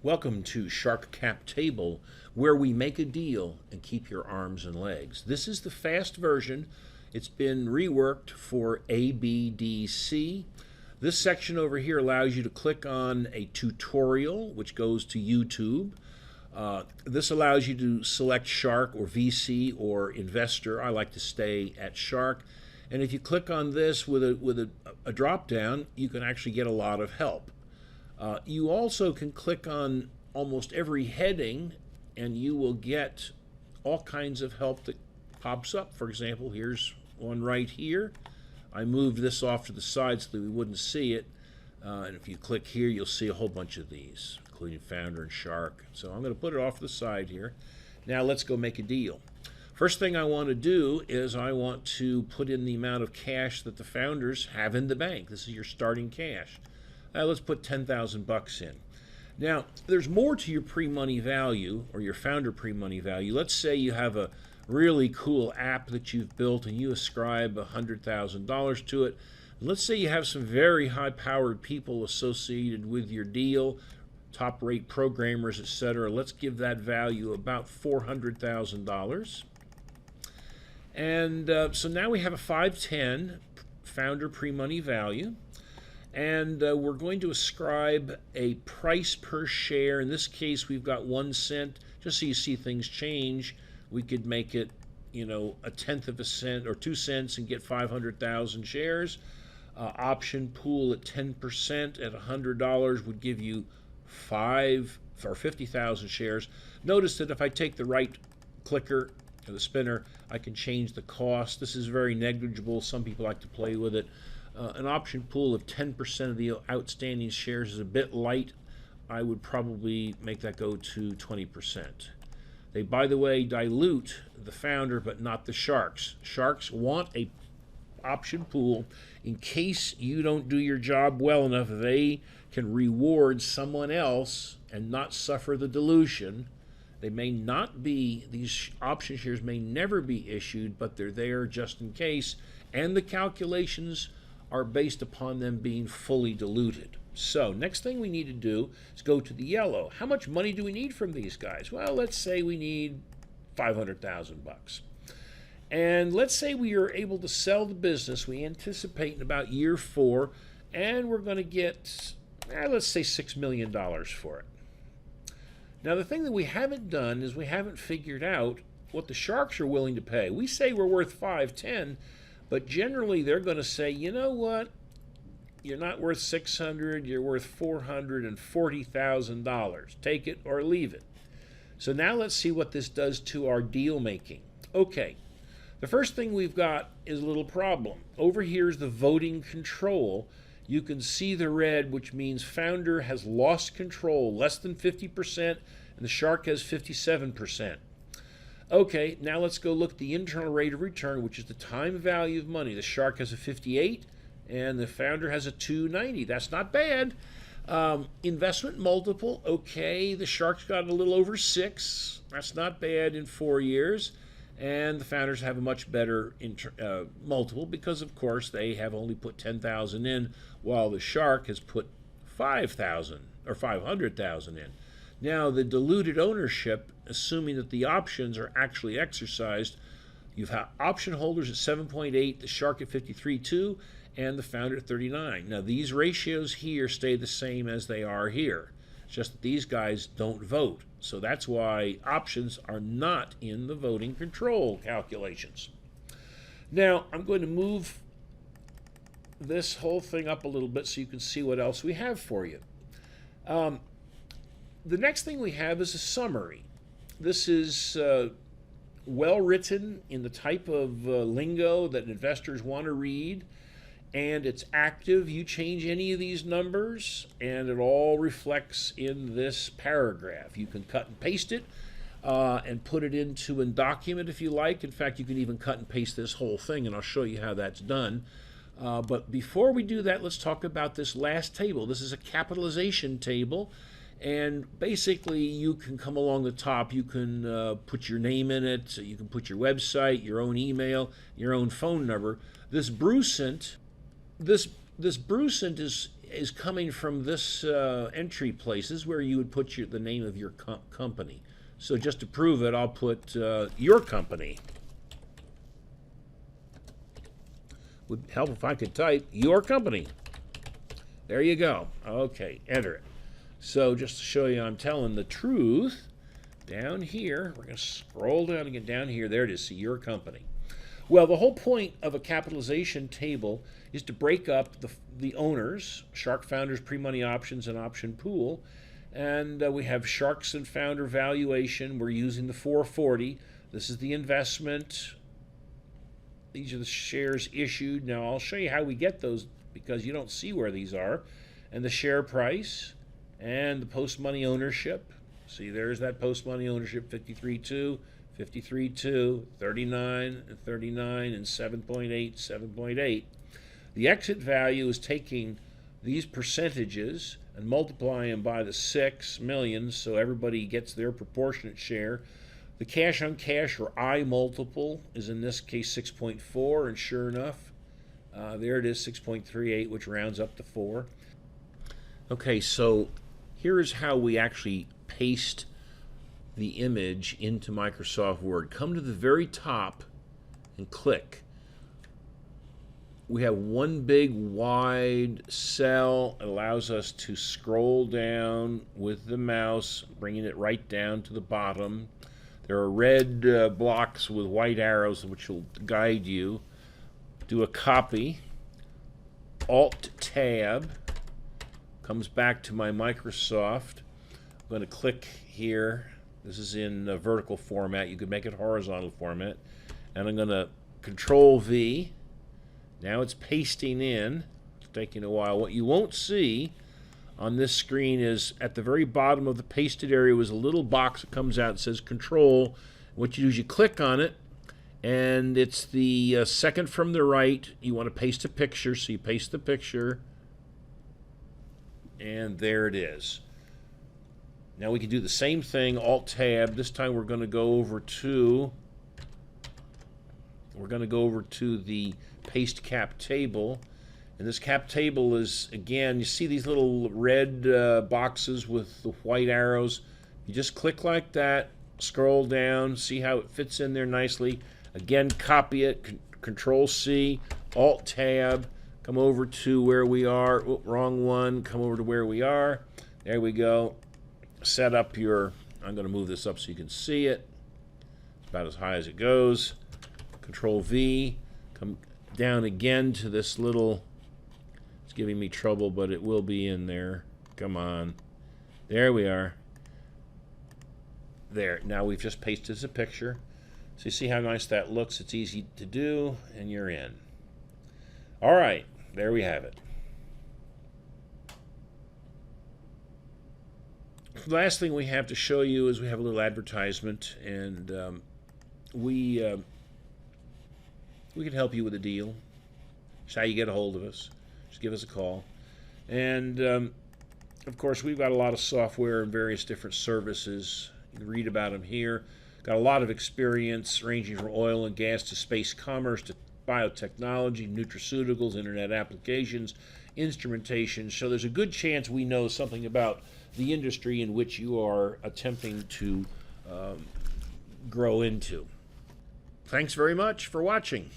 Welcome to Shark Cap Table, where we make a deal and keep your arms and legs. This is the fast version. It's been reworked for ABDC. This section over here allows you to click on a tutorial, which goes to YouTube. This allows you to select Shark or VC or Investor. I like to stay at Shark. And if you click on this with a drop down, you can actually get a lot of help. You also can click on almost every heading and you will get all kinds of help that pops up. For example, here's one right here. I moved this off to the side so that we wouldn't see it. And if you click here, you'll see a whole bunch of these, including Founder and Shark. So I'm going to put it off to the side here. Now let's go make a deal. First thing I want to do is I want to put in the amount of cash that the founders have in the bank. This is your starting cash. Let's put 10,000 bucks in. Now, there's more to your pre-money value or your founder pre-money value. Let's say you have a really cool app that you've built and you ascribe $100,000 to it. Let's say you have some very high-powered people associated with your deal, top-rate programmers, etc. Let's give that value about $400,000. And so now we have a 510 founder pre-money value. And we're going to ascribe a price per share. In this case, we've got 1 cent. Just so you see things change, we could make it, a tenth of a cent or 2 cents and get 500,000 shares. Option pool at 10% at $100 would give you 50,000 shares. Notice that if I take the right clicker or the spinner, I can change the cost. This is very negligible. Some people like to play with it. An option pool of 10% of the outstanding shares is a bit light. I would probably make that go to 20%. They, by the way, dilute the founder, but not the sharks. Sharks want a option pool in case you don't do your job well enough. They can reward someone else and not suffer the dilution. They may not be, these option shares may never be issued, but they're there just in case, and the calculations are based upon them being fully diluted. So next thing we need to do is go to the yellow. How much money do we need from these guys? Well, let's say we need 500,000 bucks. And let's say we are able to sell the business. We anticipate in about year 4, and we're going to get, let's say $6 million for it. Now the thing that we haven't done is we haven't figured out what the sharks are willing to pay. We say we're worth 510. But generally, they're going to say, you know what? You're not worth $600. You're worth $440,000. Take it or leave it. So now let's see what this does to our deal making. Okay. The first thing we've got is a little problem. Over here is the voting control. You can see the red, which means founder has lost control, less than 50%, and the shark has 57%. Okay, now let's go look at the internal rate of return, which is the time value of money. The shark has a 58 and the founder has a 290. That's not bad. Investment multiple, okay, the shark's got a little over 6. That's not bad in 4 years. And the founders have a much better multiple because, of course, they have only put 10,000 in while the shark has put 5,000 or 500,000 in. Now, the diluted ownership, assuming that the options are actually exercised, you've had option holders at 7.8, the shark at 53.2, and the founder at 39. Now, these ratios here stay the same as they are here. It's just that these guys don't vote. So that's why options are not in the voting control calculations. Now, I'm going to move this whole thing up a little bit so you can see what else we have for you. The next thing we have is a summary. This is well written in the type of lingo that investors want to read, and it's active. You change any of these numbers, and it all reflects in this paragraph. You can cut and paste it and put it into a document if you like. In fact, you can even cut and paste this whole thing, and I'll show you how that's done. But before we do that, let's talk about this last table. This is a capitalization table. And basically, you can come along the top. You can put your name in it. You can put your website, your own email, your own phone number. This Brucent is is coming from this entry place. This is where you would put the name of your company. So just to prove it, I'll put your company. Would help if I could type your company. There you go. Okay, enter it. So just to show you I'm telling the truth, down here, we're going to scroll down and get down here. There it is, see your company. Well, the whole point of a capitalization table is to break up the owners, Shark Founders, pre-money options, and option pool. And we have Sharks and Founder valuation. We're using the 440. This is the investment. These are the shares issued. Now, I'll show you how we get those because you don't see where these are. And the share price and the post-money ownership. See, there's that post-money ownership, 53.2, 53.2, 39, and 39, and 7.8, 7.8. The exit value is taking these percentages and multiplying them by the 6 million so everybody gets their proportionate share. The cash on cash, or I multiple, is in this case 6.4, and sure enough, there it is, 6.38, which rounds up to 4. Okay, so here is how we actually paste the image into Microsoft Word. Come to the very top and click. We have one big wide cell. It allows us to scroll down with the mouse, bringing it right down to the bottom. There are red blocks with white arrows which will guide you. Do a copy. Alt-Tab. Comes back to my Microsoft. I'm going to click here. This is in vertical format. You could make it horizontal format. And I'm going to Control-V. Now it's pasting in. It's taking a while. What you won't see on this screen is at the very bottom of the pasted area was a little box that comes out and says Control. What you do is you click on it, and it's the second from the right. You want to paste a picture, so you paste the picture, and there it is. Now we can do the same thing, Alt-Tab. This time we're going to go over to the paste cap table. And this cap table is, again, you see these little red boxes with the white arrows. You just click like that, scroll down, see how it fits in there nicely. Again, copy it, Control-C, Alt-Tab, come over to where we are. Oh, wrong one, come over to where we are. There we go. Set up your, I'm going to move this up so you can see it. It's about as high as it goes. Control-V, come down again to this little, it's giving me trouble, but it will be in there. Come on. There we are. There. Now we've just pasted a picture. So you see how nice that looks. It's easy to do, and you're in. All right. There we have it. The last thing we have to show you is we have a little advertisement, and we can help you with a deal. It's how you get a hold of us. Just give us a call. And, of course, we've got a lot of software and various different services. You can read about them here. Got a lot of experience ranging from oil and gas to space commerce to biotechnology, nutraceuticals, internet applications, instrumentation. So there's a good chance we know something about the industry in which you are attempting to grow into. Thanks very much for watching.